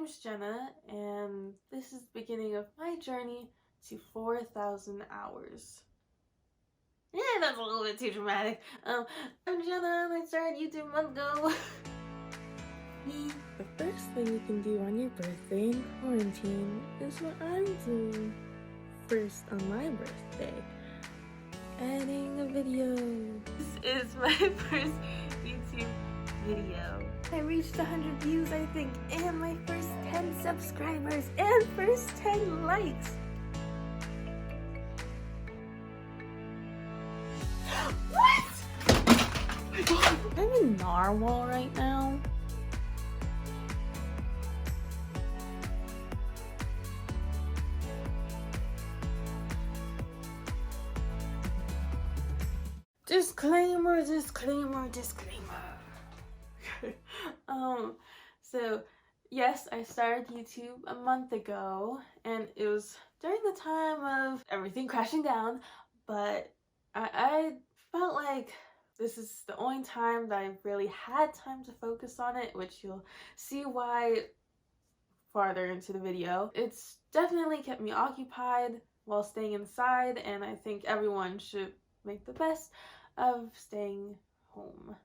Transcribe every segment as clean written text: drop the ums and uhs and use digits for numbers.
name's Jenna, and this is the beginning of my journey to 4,000 hours. Yeah, that's a little bit too dramatic. I'm Jenna, and I started YouTube a month ago. The first thing you can do on your birthday in quarantine is what I'm doing. First on my birthday, editing a video. This is my first YouTube video. I reached 100 views, I think, and my first 10 subscribers, and first 10 likes. What? I'm in Narwhal right now. Disclaimer, disclaimer, disclaimer. So yes, I started YouTube a month ago, and it was during the time of everything crashing down, but I felt like this is the only time that I really had time to focus on it, which you'll see why farther into the video. It's definitely kept me occupied while staying inside, and I think everyone should make the best of staying home.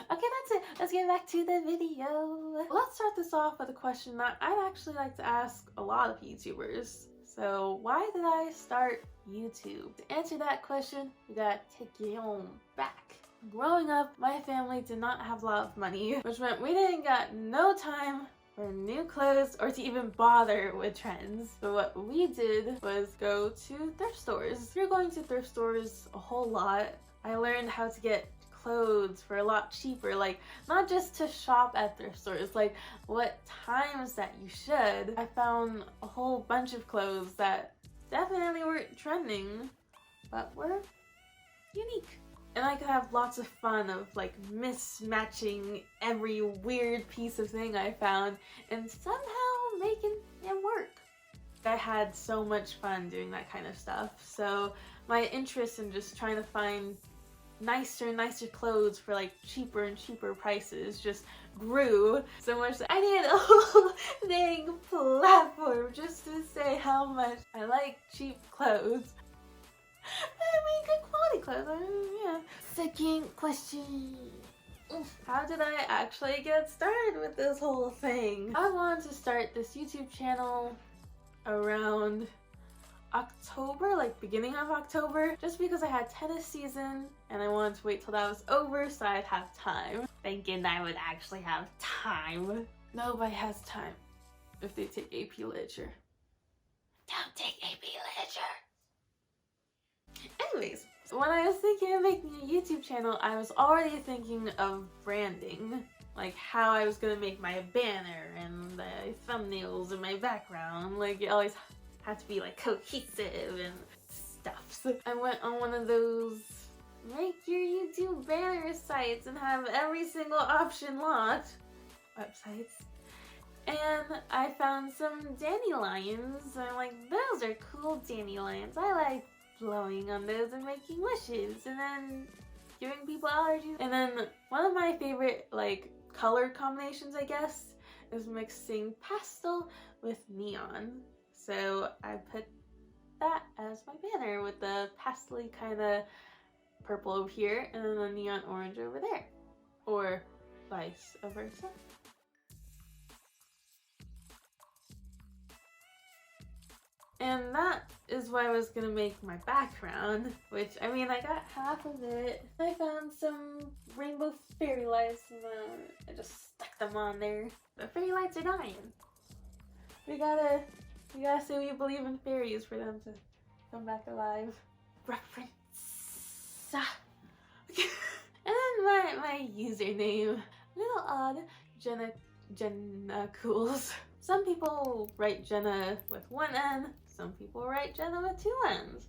Okay, that's it. Let's get back to the video. Let's start this off with a question that I'd actually like to ask a lot of YouTubers. So why did I start YouTube? To answer that question, we gotta take it on back. Growing up, my family did not have a lot of money, which meant we didn't got no time for new clothes or to even bother with trends. So what we did was go to thrift stores. If you're going to thrift stores a whole lot, I learned how to get clothes for a lot cheaper, like not just to shop at thrift stores, like what times that you should. I found a whole bunch of clothes that definitely weren't trending, but were unique. And I could have lots of fun of like mismatching every weird piece of thing I found and somehow making it work. I had so much fun doing that kind of stuff, so my interest in just trying to find nicer and nicer clothes for like cheaper and cheaper prices just grew so much that I needed a whole dang platform just to say how much I like cheap clothes. I mean, good quality clothes, yeah. Second question. How did I actually get started with this whole thing? I wanted to start this YouTube channel around October, like beginning of October, just because I had tennis season and I wanted to wait till that was over so I'd have time. Thinking I would actually have time. Nobody has time if they take AP Literature. Don't take AP Literature. Anyways, when I was thinking of making a YouTube channel, I was already thinking of branding. Like how I was gonna make my banner and the thumbnails and my background. Like it always had to be like cohesive and stuff. So I went on one of those make your YouTube banner sites and have every single option locked websites. And I found some dandelions. I'm like, those are cool dandelions. I like blowing on those and making wishes and then giving people allergies. And then one of my favorite like color combinations, I guess, is mixing pastel with neon. So I put that as my banner with the pastel-y kind of purple over here and then the neon orange over there, or vice versa. And that is what I was gonna make my background, which, I mean, I got half of it. I found some rainbow fairy lights and I just stuck them on there. The fairy lights are dying. We gotta say we believe in fairies for them to come back alive. Reference. And then my username, a little odd, Jenna Cools. Some people write Jenna with one N, some people write Jenna with two N's.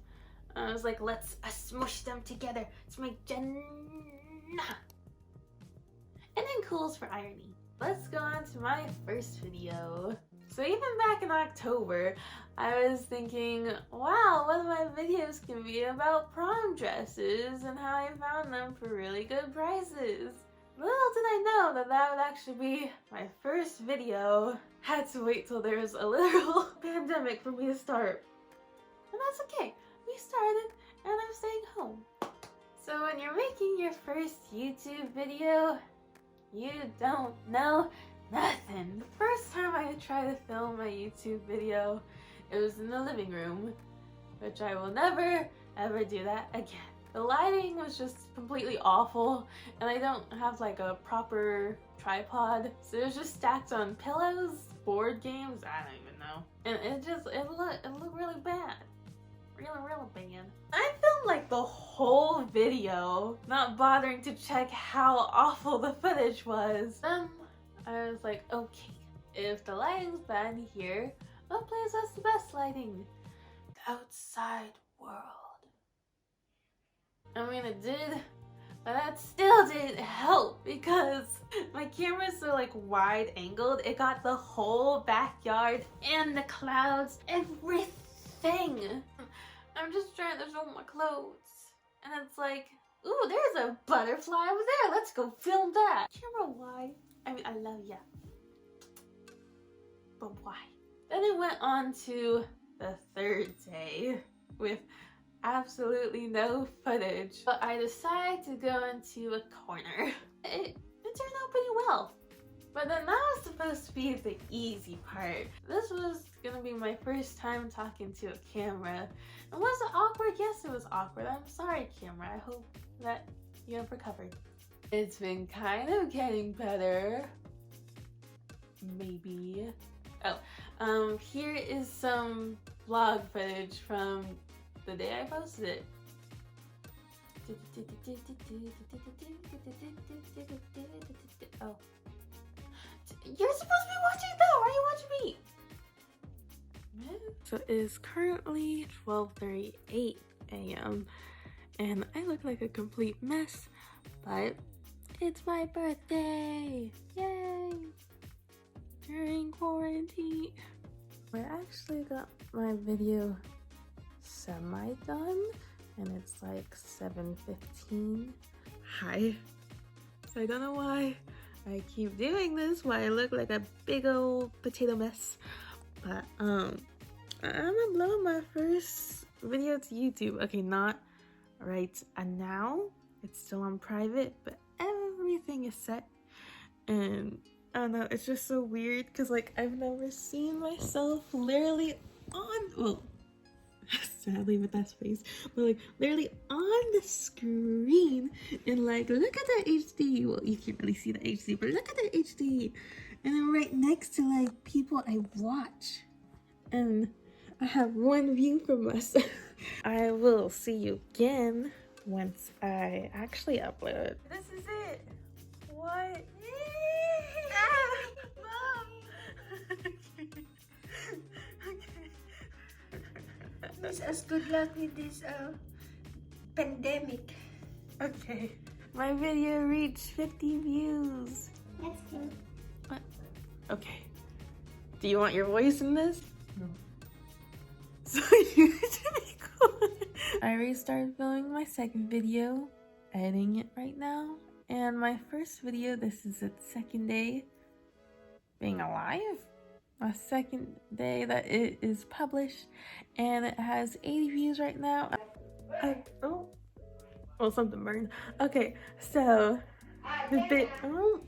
I was like, let's smush them together to make Jenna. And then Cools for irony. Let's go on to my first video. So even back in October, I was thinking, wow, one of my videos can be about prom dresses and how I found them for really good prices. Little did I know that would actually be my first video. Had to wait till there was a literal pandemic for me to start. And that's okay. We started and I'm staying home. So when you're making your first YouTube video, you don't know nothing. The first time I tried to film a YouTube video, it was in the living room, which I will never ever do that again. The lighting was just completely awful, and I don't have like a proper tripod, so it was just stacked on pillows, board games, I don't even know. And it looked really bad. Really bad. I filmed like the whole video, not bothering to check how awful the footage was. Then I was like, okay, if the lighting's bad here, what place has the best lighting? The outside world. I mean, it did, but that still didn't help because my camera's so like wide angled, it got the whole backyard and the clouds, everything. I'm just trying to show my clothes, and it's like, ooh, there's a butterfly over there, let's go film that. Camera, why? I mean, I love ya, but why? Then it went on to the third day with absolutely no footage, but I decided to go into a corner. It turned out pretty well. But then that was supposed to be the easy part. This was gonna be my first time talking to a camera. And was it awkward? Yes, it was awkward. I'm sorry, camera. I hope that you have recovered. It's been kind of getting better. Maybe. Oh, here is some vlog footage from the day I posted it. Oh. You're supposed to be watching though! Why are you watching me? So it is currently 12:38 a.m. and I look like a complete mess, but it's my birthday! Yay! During quarantine. I actually got my video semi-done and it's like 7:15. Hi. So I don't know why I keep doing this, why I look like a big old potato mess, but I'm uploading my first video to YouTube. Okay, not right now, it's still on private, but everything is set, and I don't know, it's just so weird because like I've never seen myself literally on, well, sadly with that space, but like literally on the screen, and like look at that HD. Well, you can't really see the HD, but look at that HD, and then right next to like people I watch, and I have one view from us. I will see you again once I actually upload. This is it. What? Mom! Wish us good luck with this pandemic. Okay. My video reached 50 views. That's cute. What? Okay. Do you want your voice in this? No. So you should be cool. I restarted filming my second video, editing it right now. And my first video, this is its second day being alive. My second day that it is published, and it has 80 views right now. Oh, well, something burned. Okay, so the bit. Oh.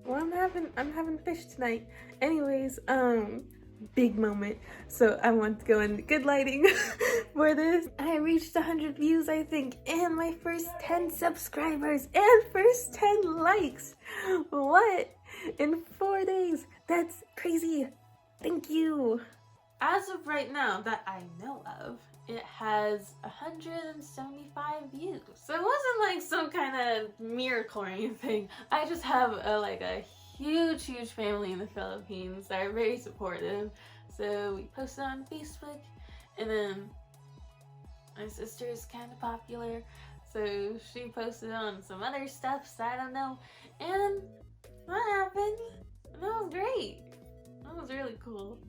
Well, I'm having fish tonight. Anyways, big moment. So I want to go in good lighting for this. I reached 100 views, I think, and my first 10 subscribers and first 10 likes. What? In 4 days? That's crazy. Thank you. As of right now that I know of, it has 175 views. So it wasn't like some kind of miracle or anything. I just have a huge family in the Philippines that are very supportive. So we posted on Facebook, and then my sister is kind of popular, so she posted on some other stuff, so I don't know, and that happened, and that was great. That was really cool.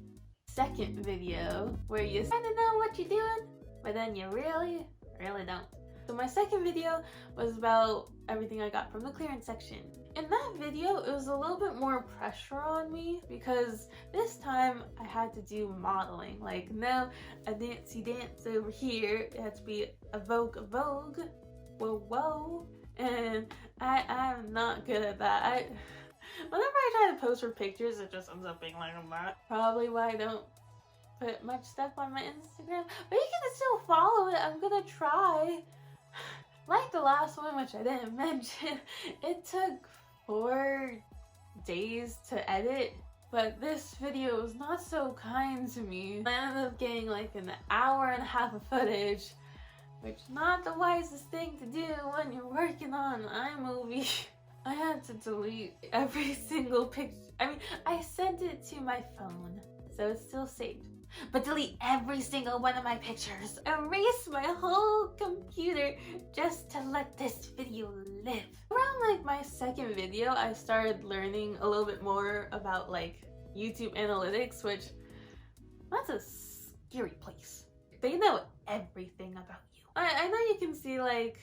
second video where you kind of know what you're doing, but then you really don't. So my second video was about everything I got from the clearance section. In that video, it was a little bit more pressure on me because this time I had to do modeling. Like, no, a dancey dance over here. It had to be a vogue, whoa. And I'm not good at that. Whenever I try to post for pictures, it just ends up being like that. Probably why I don't put much stuff on my Instagram. But you can still follow it. I'm gonna try. Like the last one, which I didn't mention, it took 4 days to edit, but this video was not so kind to me. I ended up getting like an hour and a half of footage, which is not the wisest thing to do when you're working on iMovie. I had to delete every single picture. I mean, I sent it to my phone, so it's still saved. But delete every single one of my pictures. Erase my whole computer just to let this video live. Around like my second video, I started learning a little bit more about like YouTube analytics, which that's a scary place. They know everything about you. I know you can see like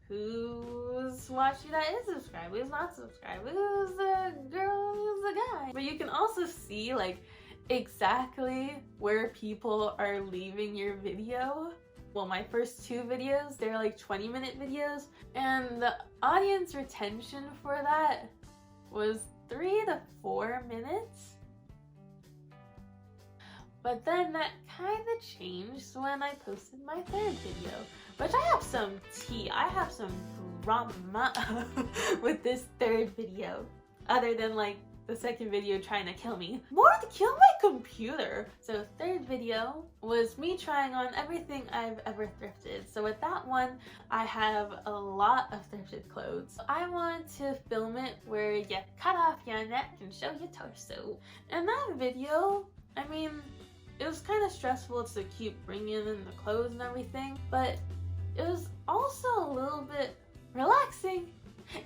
who's watching that is subscribed, who's not subscribed, who's the girl, who's the guy. But you can also see like exactly where people are leaving your video. Well, my first 2 videos, they're like 20-minute videos, and the audience retention for that was 3 to 4 minutes. But then that kind of changed when I posted my 3rd video, which I have some tea. I have some drama with this 3rd video, other than like the second video trying to kill me. More to kill my computer. So 3rd video was me trying on everything I've ever thrifted. So with that one, I have a lot of thrifted clothes. I want to film it where you cut off your neck and show your torso. In that video, I mean, it was kind of stressful to keep bringing in the clothes and everything, but it was also a little bit relaxing.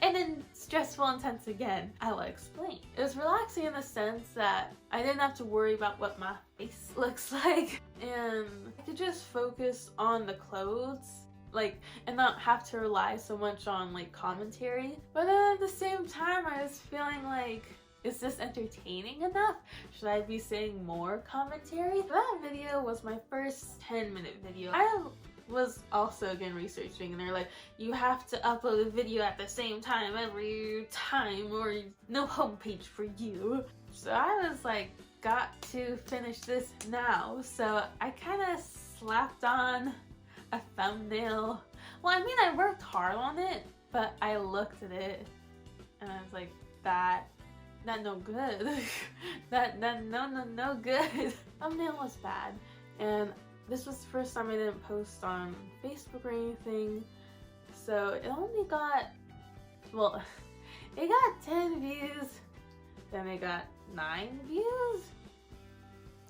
And then stressful and tense again. I will explain. It was relaxing in the sense that I didn't have to worry about what my face looks like, and I could just focus on the clothes, like, and not have to rely so much on like commentary. But then at the same time, I was feeling like, is this entertaining enough? Should I be saying more commentary? That video was my first 10-minute video. I was also again researching, and they're like, you have to upload a video at the same time every time or no homepage for you. So I was like, got to finish this now. So I kind of slapped on a thumbnail. Well, I mean, I worked hard on it, but I looked at it and I was like, that no good. that no good. Thumbnail was bad, and this was the first time I didn't post on Facebook or anything, so it only got, well, it got 10 views, then it got 9 views,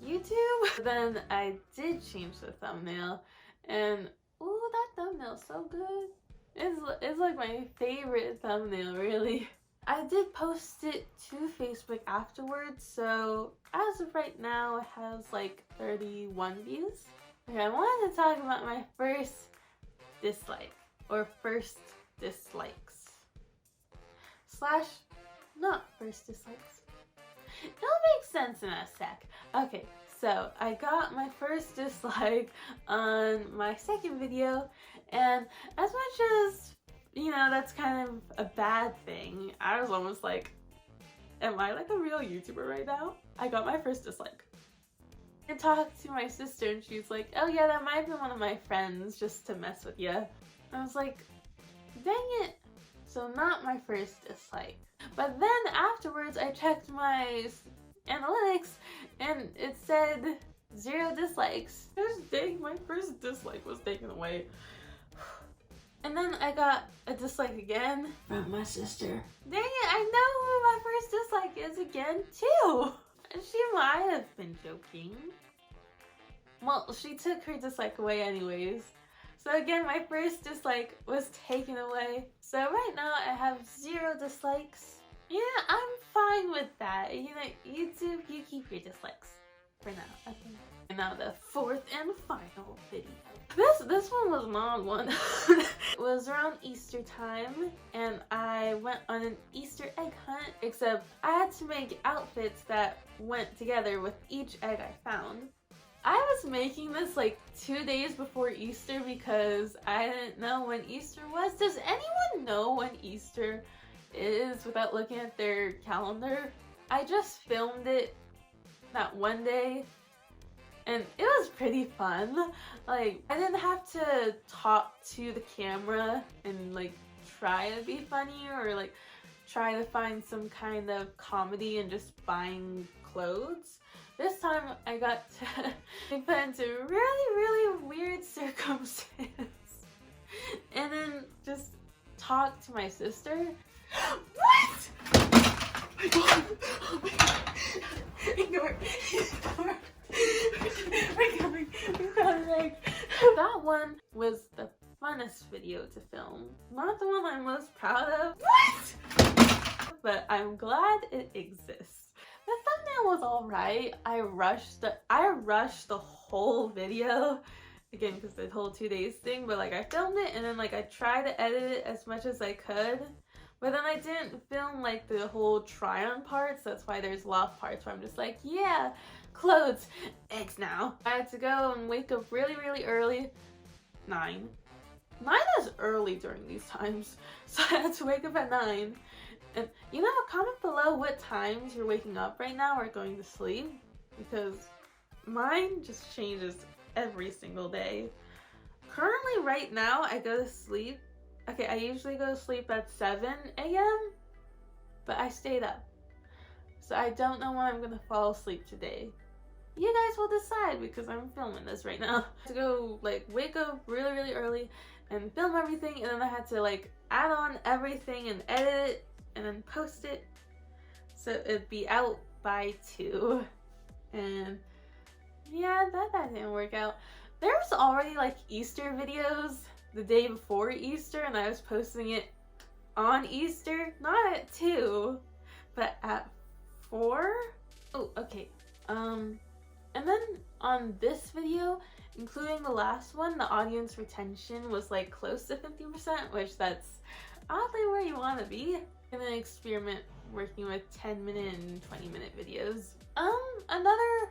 YouTube. Then I did change the thumbnail, and ooh, that thumbnail's so good. It's like my favorite thumbnail, really. I did post it to Facebook afterwards, so as of right now, it has like 31 views. Okay, I wanted to talk about my first dislike, or first dislikes. Slash, not first dislikes. It'll make sense in a sec. Okay, so I got my first dislike on my second video, and as much as, you know, that's kind of a bad thing, I was almost like, am I like a real YouTuber right now? I got my first dislike. I talked to my sister and she's like, oh yeah, that might have been one of my friends just to mess with you. I was like, dang it. So not my first dislike. But then afterwards I checked my analytics and it said 0 dislikes. Gosh dang, my first dislike was taken away. And then I got a dislike again from my sister. Dang it, I know who my first dislike is again too. She might have been joking. Well, she took her dislike away anyways. So again, my first dislike was taken away. So right now I have 0 dislikes. Yeah, I'm fine with that. You know, YouTube, you keep your dislikes. for now, I think. And now the fourth and final video. This one was an odd one. It was around Easter time, and I went on an Easter egg hunt, except I had to make outfits that went together with each egg I found. I was making this like 2 days before Easter because I didn't know when Easter was. Does anyone know when Easter is without looking at their calendar? I just filmed it that one day and it was pretty fun. Like, I didn't have to talk to the camera and like try to be funny or like try to find some kind of comedy and just buying clothes. This time I got to be put into really weird circumstance and then just talk to my sister. What? Oh my god! Oh my god! Ignore! We're coming! That one was the funnest video to film. Not the one I'm most proud of. What? But I'm glad it exists. The thumbnail was alright. I rushed the whole video. Again, because the whole 2 days thing, but like I filmed it and then like I tried to edit it as much as I could. But then I didn't film like the whole try on parts. That's why there's a lot of parts where I'm just like, yeah, clothes, eggs now. I had to go and wake up really early. 9 is early during these times. So I had to wake up at 9. And you know, comment below what times you're waking up right now or going to sleep. Because mine just changes every single day. Currently right now I go to sleep. Okay, I usually go to sleep at 7 a.m. but I stayed up. So I don't know when I'm gonna fall asleep today. You guys will decide because I'm filming this right now. To go like wake up really early and film everything, and then I had to like add on everything and edit it and then post it so it'd be out by 2. And yeah, that didn't work out. There's already like Easter videos the day before Easter, and I was posting it on Easter, not at 2, but at 4. Oh, okay. And then on this video, including the last one, the audience retention was like close to 50%, which that's oddly where you want to be. I'm gonna experiment working with 10-minute and 20-minute videos. Another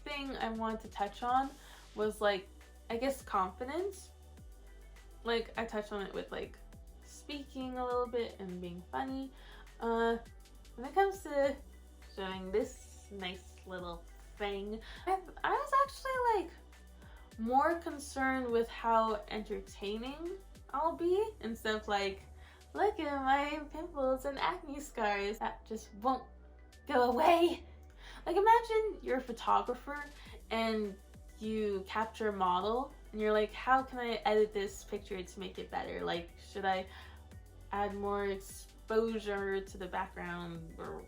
thing I wanted to touch on was like, I guess, confidence. Like, I touched on it with like speaking a little bit and being funny. When it comes to showing this nice little thing, I was actually like more concerned with how entertaining I'll be instead of like, look at my pimples and acne scars that just won't go away. Like, imagine you're a photographer and you capture a model and you're like, how can I edit this picture to make it better? Like, should I add more exposure to the background, or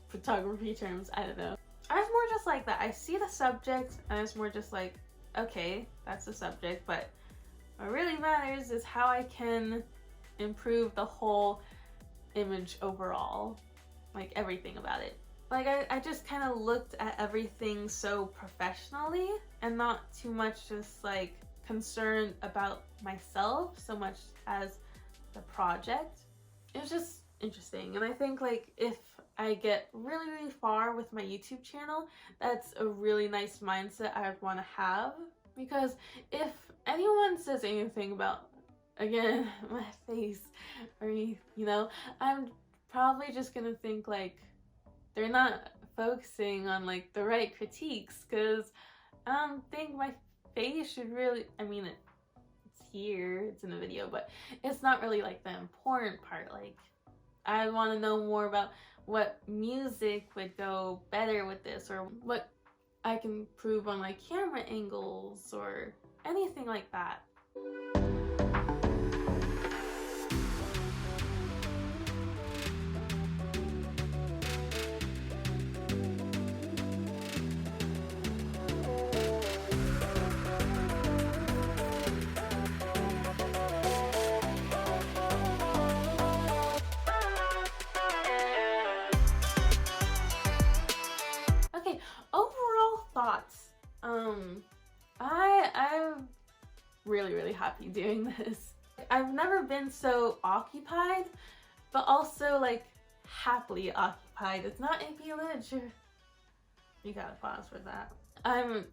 photography terms? I don't know. I was more just like that. I see the subject and I was more just like, okay, that's the subject, but what really matters is how I can improve the whole image overall, like everything about it. Like, I just kind of looked at everything so professionally and not too much just like concerned about myself so much as the project. It was just interesting, and I think like if I get really far with my YouTube channel, that's a really nice mindset I would want to have, because if anyone says anything about, again, my face or me, you know, I'm probably just gonna think like they're not focusing on like the right critiques, because I don't think my face should really, I mean, it's here, it's in the video, but it's not really like the important part. Like, I want to know more about what music would go better with this, or what I can improve on like camera angles or anything like that. I'm really happy doing this. I've never been so occupied, but also like happily occupied. It's not AP literature. You gotta pause for that. I'm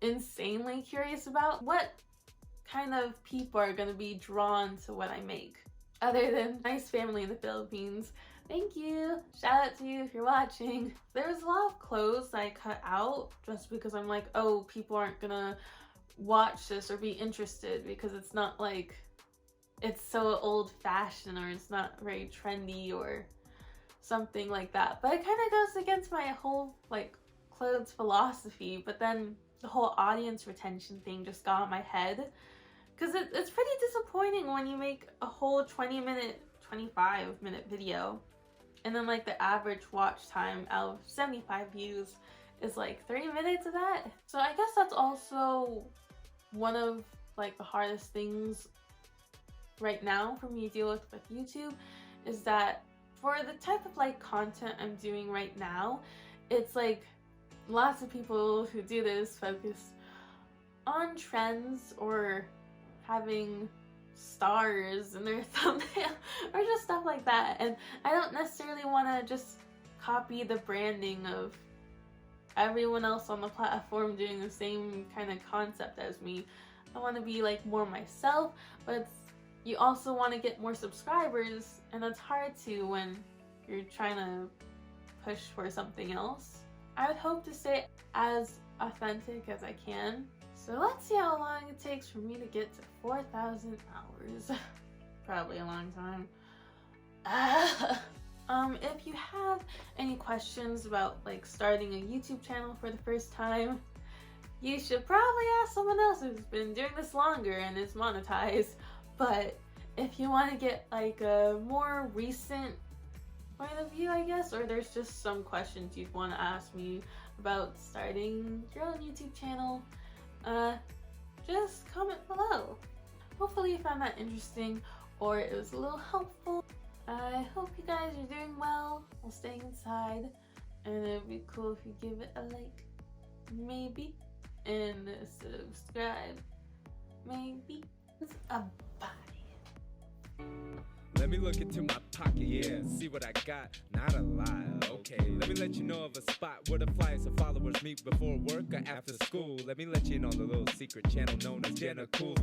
insanely curious about what kind of people are gonna be drawn to what I make. Other than nice family in the Philippines. Thank you! Shout out to you if you're watching. There's a lot of clothes I cut out just because I'm like, oh, people aren't gonna watch this or be interested because it's not like, it's so old-fashioned or it's not very trendy or something like that. But it kind of goes against my whole like clothes philosophy, but then the whole audience retention thing just got on my head. Because it's pretty disappointing when you make a whole 20-minute, 25-minute video and then like the average watch time out of 75 views is like 3 minutes of that. So I guess that's also one of like the hardest things right now for me to deal with YouTube, is that for the type of like content I'm doing right now, it's like lots of people who do this focus on trends or having stars in their thumbnail or just stuff like that, and I don't necessarily want to just copy the branding of everyone else on the platform doing the same kind of concept as me. I want to be like more myself, but you also want to get more subscribers, and it's hard to when you're trying to push for something else. I would hope to stay as authentic as I can. So let's see how long it takes for me to get to 4,000 hours. Probably a long time. If you have any questions about like starting a YouTube channel for the first time, you should probably ask someone else who's been doing this longer and is monetized. But if you want to get like a more recent point of view, I guess, or there's just some questions you'd want to ask me about starting your own YouTube channel, just comment below. Hopefully you found that interesting or it was a little helpful. I hope you guys are doing well while staying inside, and it'd be cool if you give it a like, maybe, and subscribe, maybe. Bye. Let me look into my pocket, yeah, see what I got, not a lot, okay. Let me let you know of a spot where the flyers and followers meet before work or after school. Let me let you in on the little secret channel known as Jenna Cool.